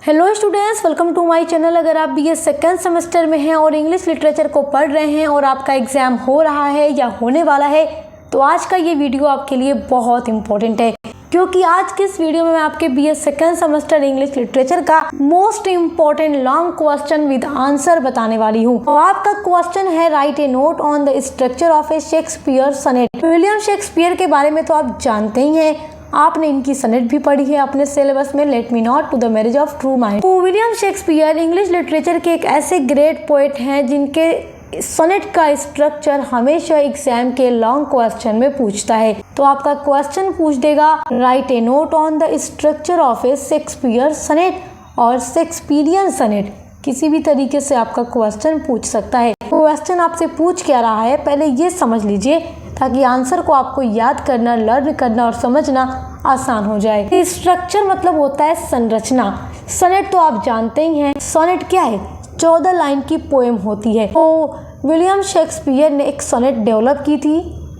Hello students, welcome to my channel. अगर आप BA second semester में हैं और इंग्लिश लिटरेचर को पढ़ रहे हैं और आपका एग्ज़ाम हो रहा है या होने वाला है, तो आज का ये वीडियो आपके लिए बहुत इंपॉर्टेंट है, क्योंकि आज के इस वीडियो में मैं आपके BA second semester English literature का most important long question with answer बताने वाली हूँ। तो आपका क्वेश्चन है, write a note on the structure of a Shakespeare sonnet. William Shakespeare के बारे में तो आप जानते ही हैं, आपने इनकी सनेट भी पढ़ी है अपने सिलेबस में, let me not to the marriage of true mind. तो विलियम शेक्सपियर इंग्लिश लिटरेचर के एक ऐसे ग्रेट पोएट हैं जिनके सनेट का स्ट्रक्चर हमेशा एग्जाम के लॉन्ग क्वेश्चन में पूछता है। तो आपका क्वेश्चन पूछ देगा, write a note on the structure of a Shakespeare sonnet और शेक्सपियरियन सनेट, किसी भी तरीके से आपका क्वेश्चन पूछ सकता है। क्वेश्चन आपसे पूछ क्या रहा है, पहले ये समझ लीजिए ताकि आंसर को आपको याद करना, लर्न करना और समझना आसान हो जाए। स्ट्रक्चर मतलब होता है संरचना। सनेट तो आप जानते ही हैं, सनेट क्या है? 14 लाइन की पोएम होती है। तो विलियम शेक्सपियर ने एक सनेट डेवलप की थी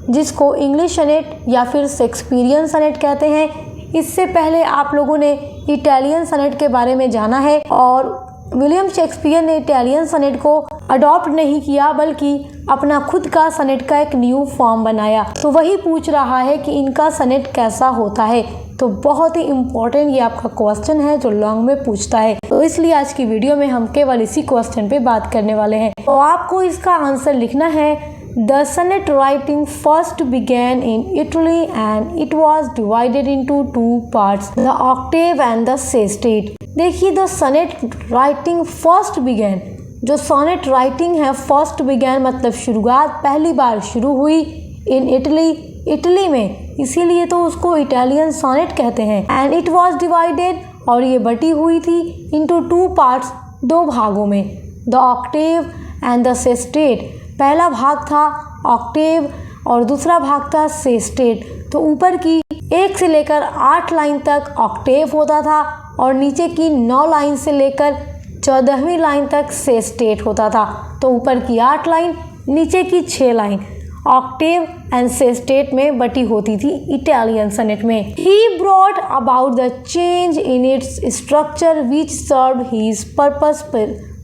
जिसको इंग्लिश सनेट या फिर शेक्सपियरियन सनेट कहते हैं। इससे पहले आप लोगों ने इटालियन सनेट के बारे में जाना है, और विलियम शेक्सपियर ने इटालियन सनेट को अडॉप्ट नहीं किया बल्कि अपना खुद का सनेट का एक न्यू फॉर्म बनाया। तो वही पूछ रहा है कि इनका सनेट कैसा होता है। तो बहुत ही इम्पोर्टेंट ये आपका क्वेश्चन है जो लॉन्ग में पूछता है। तो इसलिए आज की वीडियो में हम केवल इसी क्वेश्चन पे बात करने वाले हैं। तो आपको इसका आंसर लिखना है, the sonnet writing first began in Italy and it was divided into two parts, the octave and the sestet। देखिए, the sonnet writing first began, जो सोनेट राइटिंग है फर्स्ट began मतलब शुरुआत, पहली बार शुरू हुई इन इटली, इटली में, इसीलिए तो उसको इटालियन सोनेट कहते हैं। एंड इट वाज डिवाइडेड, और ये बटी हुई थी, इनटू टू पार्ट्स, दो भागों में, the Octave and the sestet. पहला भाग था ऑक्टेव और दूसरा भाग था सेस्टेट। तो ऊपर की 1 से लेकर 8 लाइन तक ऑक्टेव होता था और नीचे की 9 लाइन से लेकर 14वीं लाइन तक सेस्टेट होता था। तो ऊपर की 8 लाइन, नीचे की 6 लाइन ऑक्टेव एंड सेस्टेट में बटी होती थी इटालियन सनेट में। He brought about the change in its structure which served his purpose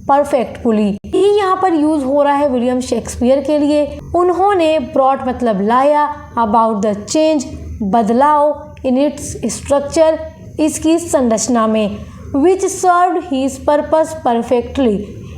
perfectfully. ये यहाँ पर यूज हो रहा है विलियम शेक्सपियर के लिए। उन्होंने ब्रॉट मतलब लाया, अबाउट द चेंज बदलाव, इन इट्स स्ट्रक्चर इसकी संरचना में, विच सर्व्ड हिज पर्पस परफेक्टली।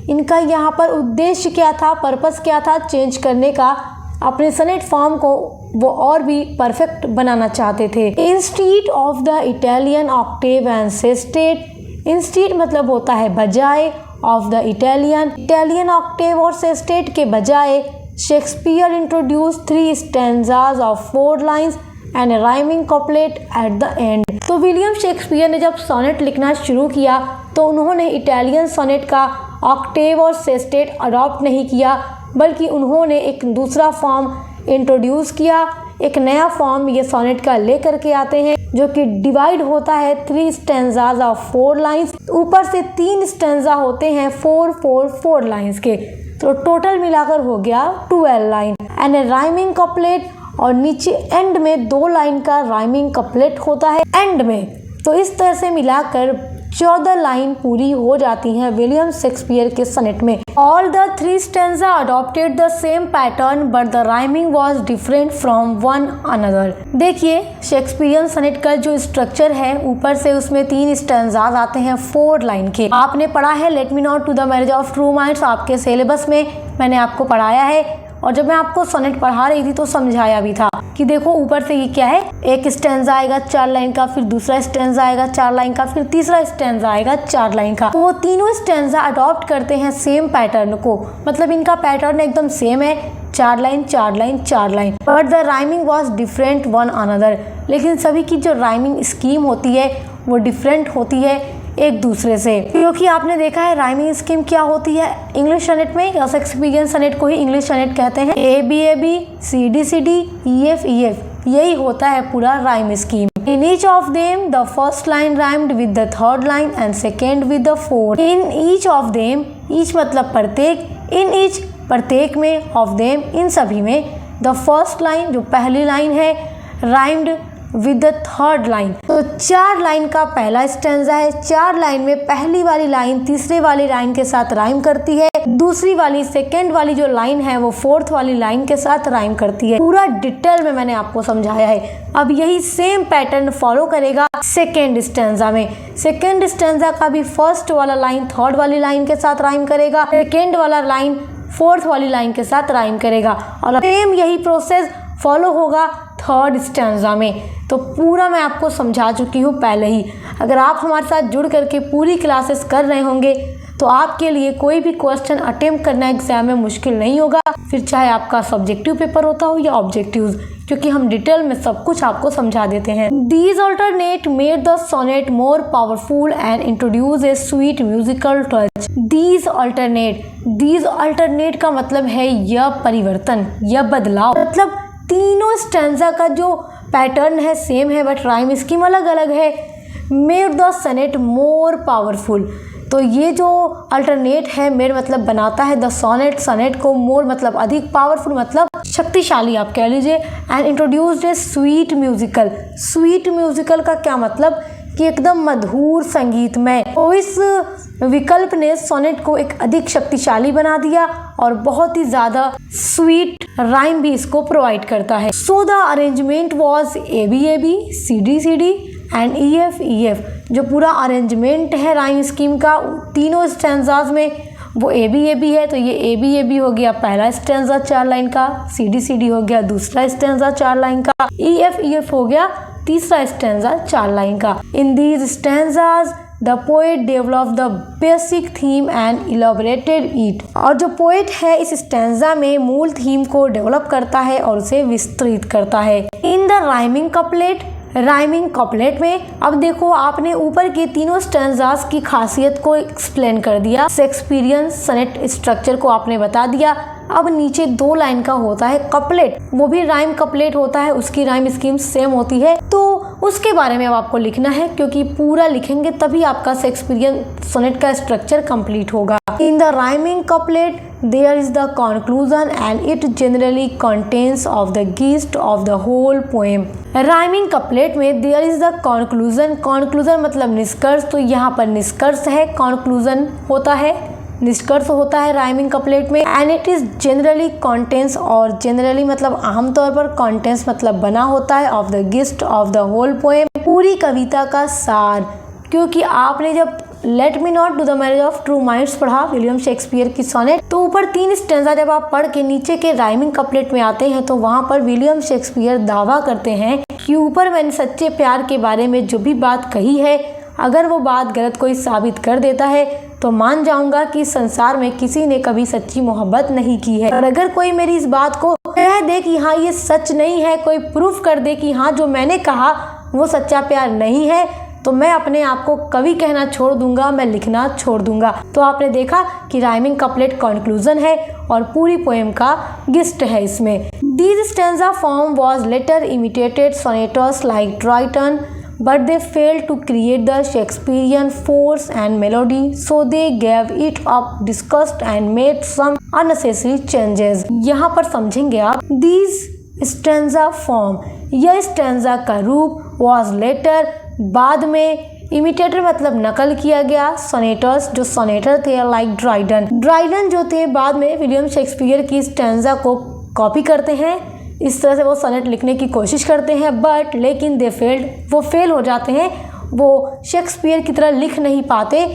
इनका यहाँ पर उद्देश्य क्या था, पर्पस क्या था चेंज करने का, अपने सनेट फॉर्म को वो और भी परफेक्ट बनाना चाहते थे। Instead of the Italian Octave and sestet, instead मतलब होता है बजाय, ऑफ द इटालियन ऑक्टेव और सेस्टेट के बजाय Shakespeare introduce 3 stanzas of 4 lines and A rhyming couplet at the end. तो विलियम शेक्सपियर ने जब सोनेट लिखना शुरू किया तो उन्होंने इटालियन सोनेट का ऑक्टेव और सेस्टेट अडॉप्ट नहीं किया, बल्कि उन्होंने एक दूसरा फॉर्म इंट्रोड्यूस किया, एक नया फॉर्म ये सोनेट का लेकर के आते हैं जो कि डिवाइड होता है 3 स्टैंजाज ऑफ 4 लाइन्स। ऊपर से 3 स्टैंजा होते हैं 4 लाइन्स के, तो टोटल मिलाकर हो गया 12 line. And A rhyming couplet, और नीचे एंड में 2 लाइन का राइमिंग कपलेट होता है एंड में। तो इस तरह से मिलाकर 14 लाइन पूरी हो जाती हैं विलियम शेक्सपियर के सनेट में। All the 3 stanza adopted the same pattern but the rhyming was different from one another. देखिए, शेक्सपियरियन सनेट का जो स्ट्रक्चर है, ऊपर से उसमें 3 स्टैंजाज आते हैं 4 लाइन के। आपने पढ़ा है let me not to the marriage of true minds, आपके सिलेबस में मैंने आपको पढ़ाया है, और जब मैं आपको सोनेट पढ़ा रही थी तो समझाया भी था कि देखो ऊपर से ये क्या है, एक स्टैंजा आएगा 4 लाइन का, फिर दूसरा स्टैंजा आएगा 4 लाइन का, फिर तीसरा स्टैंजा आएगा 4 लाइन का। तो वो तीनों स्टैंजा अडॉप्ट करते हैं सेम पैटर्न को, मतलब इनका पैटर्न एकदम सेम है, 4 line 4 line 4 line, but the rhyming was different one another. लेकिन सभी की जो राइमिंग स्कीम होती है वो डिफरेंट होती है एक दूसरे से, क्योंकि आपने देखा है राइमिंग स्कीम क्या होती है इंग्लिश सनेट में, या शेक्सपियरियन सनेट को ही इंग्लिश सनेट कहते हैं। AB CD EF, यही होता है पूरा rhyme scheme. In each of them the first line rhymed with the third line and second with the fourth. In each of them, each मतलब प्रत्येक, इन ईच प्रत्येक में, ऑफ देम इन सभी में, द फर्स्ट लाइन जो पहली line है, rhymed with the third line. तो 4 लाइन का पहला स्टैंजा है। 4 लाइन में पहली वाली लाइन तीसरे वाली लाइन के साथ राइम करती है, दूसरी वाली सेकेंड वाली जो लाइन है वो फोर्थ वाली लाइन के साथ राइम करती है। पूरा डिटेल में मैंने आपको समझाया है। अब यही सेम पैटर्न फॉलो करेगा सेकेंड स्टैंजा में। सेकेंड स्टैंजा का भी फर्स्ट वाला लाइन थर्ड वाली लाइन के साथ राइम करेगा, सेकेंड वाला लाइन फोर्थ वाली लाइन के साथ राइम करेगा, और सेम यही प्रोसेस फॉलो होगा थर्ड स्टैंजा में। तो पूरा मैं आपको समझा चुकी हूँ पहले ही। अगर आप हमारे साथ जुड़ करके पूरी क्लासेस कर रहे होंगे तो आपके लिए कोई भी क्वेश्चन अटेम्प्ट करना एग्जाम में मुश्किल नहीं होगा, फिर चाहे आपका सब्जेक्टिव पेपर होता हो या ऑब्जेक्टिव्स, क्योंकि हम डिटेल में सब कुछ आपको समझा देते हैं। These alternate made the sonnet more powerful and introduced a sweet musical touch. These alternate का मतलब है यह परिवर्तन, यह बदलाव। मतलब तीनों स्टैंजा का जो पैटर्न है सेम है बट राइम स्कीम अलग अलग है। Made the sonnet more powerful, तो ये जो अल्टरनेट है मेड मतलब बनाता है द सोनेट, सोनेट को मोर मतलब अधिक, पावरफुल मतलब शक्तिशाली आप कह लीजिए, and introduced A sweet musical. Sweet musical का क्या मतलब कि एकदम मधुर संगीतमय। तो इस विकल्प ने सोनेट को एक अधिक शक्तिशाली बना दिया और बहुत ही ज़्यादा स्वीट राइम भी इसको प्रोवाइड करता है। So the arrangement was ABAB, CD and EF। जो पूरा अरेंजमेंट है राइम स्कीम का तीनों स्टैंजाज में वो ABAB है। तो ये ABAB हो गया पहला स्टैंजा 4 लाइन का, CD हो गया दूसरा स्टैंजा 4 लाइन का, EF हो गया तीसरा स्टैंजा 4 लाइन का। In these stanzas the poet develop the basic theme and elaborated it. और जो पोएट है इस स्टैंजा में मूल थीम को डेवलप करता है और उसे विस्तृत करता है। इन द राइमिंग कपलेट में अब देखो आपने ऊपर के तीनों स्टैंजास की खासियत को एक्सप्लेन कर दिया, शेक्सपियरियन सनेट स्ट्रक्चर को आपने बता दिया। अब नीचे 2 लाइन का होता है कपलेट, वो भी राइम कपलेट होता है, उसकी राइम स्कीम सेम होती है, तो उसके बारे में अब आपको लिखना है, क्योंकि पूरा लिखेंगे तभी आपका शेक्सपियरियन सोनेट का स्ट्रक्चर कंप्लीट होगा। In the rhyming couplet there is the conclusion and it generally contains of the gist of the whole poem. Rhyming couplet में देयर इज द कंक्लूजन मतलब निष्कर्ष, तो यहाँ पर निष्कर्ष है, कंक्लूजन होता है, निष्कर्ष होता है राइमिंग कपलेट में। And it is generally contains, और जनरली मतलब आमतौर पर कंटेंस मतलब बना होता है, of the gist of the whole poem, पूरी कविता का सार। क्योंकि आपने जब let me not do the marriage of true minds पढ़ा विलियम शेक्सपियर की सोनेट, तो ऊपर 3 स्टैंजा जब आप पढ़ के नीचे के राइमिंग कपलेट में आते हैं तो वहाँ पर विलियम शेक्सपियर दावा करते हैं कि ऊपर मैंने सच्चे प्यार के बारे में जो भी बात कही है, अगर वो बात गलत कोई साबित कर देता है तो मान जाऊंगा कि संसार में किसी ने कभी सच्ची मोहब्बत नहीं की है। और अगर कोई मेरी इस बात को कह दे कि हाँ ये सच नहीं है, कोई प्रूफ कर दे कि हाँ जो मैंने कहा वो सच्चा प्यार नहीं है, तो मैं अपने आप को कवि कहना छोड़ दूंगा, मैं लिखना छोड़ दूंगा। तो आपने देखा कि राइमिंग कपलेट कंक्लूजन है और पूरी पोएम का गिस्ट है इसमें। These stanza form was later imitated sonnets like Dryden, but they failed to create the Shakespearean force and melody, so they gave it up, discussed and made some unnecessary changes। यहाँ पर समझेंगे आप, these stanza form, यह stanza का रूप, was later बाद में, imitator मतलब नकल किया गया, सोनेटर्स जो सोनेटर थे लाइक ड्राइडन जो थे बाद में विलियम शेक्सपियर की स्टैंजा को कॉपी करते हैं, इस तरह से वो सोनेट लिखने की कोशिश करते हैं, बट लेकिन दे फेल्ड, वो फेल हो जाते हैं, वो शेक्सपियर की तरह लिख नहीं पाते,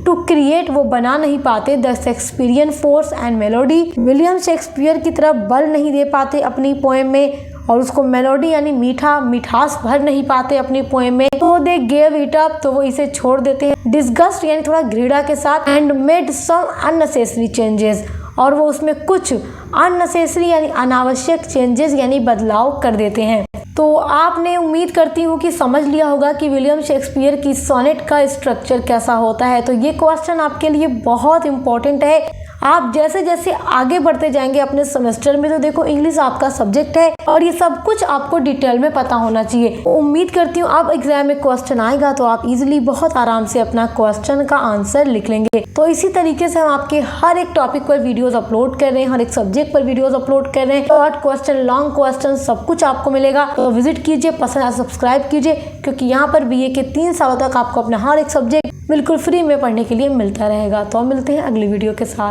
टू क्रिएट वो बना नहीं पाते the Shakespearean force and melody, William Shakespeare की तरह बल नहीं दे पाते अपनी पोएम में, और उसको मेलोडी यानी मिठास भर नहीं पाते अपनी पोएम में, तो दे गेव इट अप, तो वो इसे छोड़ देते हैं, डिस्गस्ट यानी थोड़ा घृणा के साथ, and made some unnecessary changes, और वो उसमें कुछ अननेसेसरी यानी अनावश्यक चेंजेस यानी बदलाव कर देते हैं। तो आपने उम्मीद करती हूँ कि समझ लिया होगा कि विलियम शेक्सपियर की सोनेट का स्ट्रक्चर कैसा होता है। तो ये क्वेश्चन आपके लिए बहुत इम्पोर्टेंट है, आप जैसे जैसे आगे बढ़ते जाएंगे अपने सेमेस्टर में, तो देखो इंग्लिश आपका सब्जेक्ट है और ये सब कुछ आपको डिटेल में पता होना चाहिए। उम्मीद करती हूँ अब एग्जाम में क्वेश्चन आएगा तो आप इजीली बहुत आराम से अपना क्वेश्चन का आंसर लिख लेंगे। तो इसी तरीके से हम आपके हर एक टॉपिक पर वीडियोस अपलोड कर रहे हैं, हर एक सब्जेक्ट पर वीडियोस अपलोड कर रहे हैं। शॉर्ट क्वेश्चन, लॉन्ग क्वेश्चन सब कुछ आपको मिलेगा। तो विजिट कीजिए, पसंद आए सब्सक्राइब कीजिए, क्योंकि यहाँ पर BA के 3 सालों तक आपको अपना हर एक सब्जेक्ट बिल्कुल फ्री में पढ़ने के लिए मिलता रहेगा। तो हम मिलते हैं अगली वीडियो के साथ।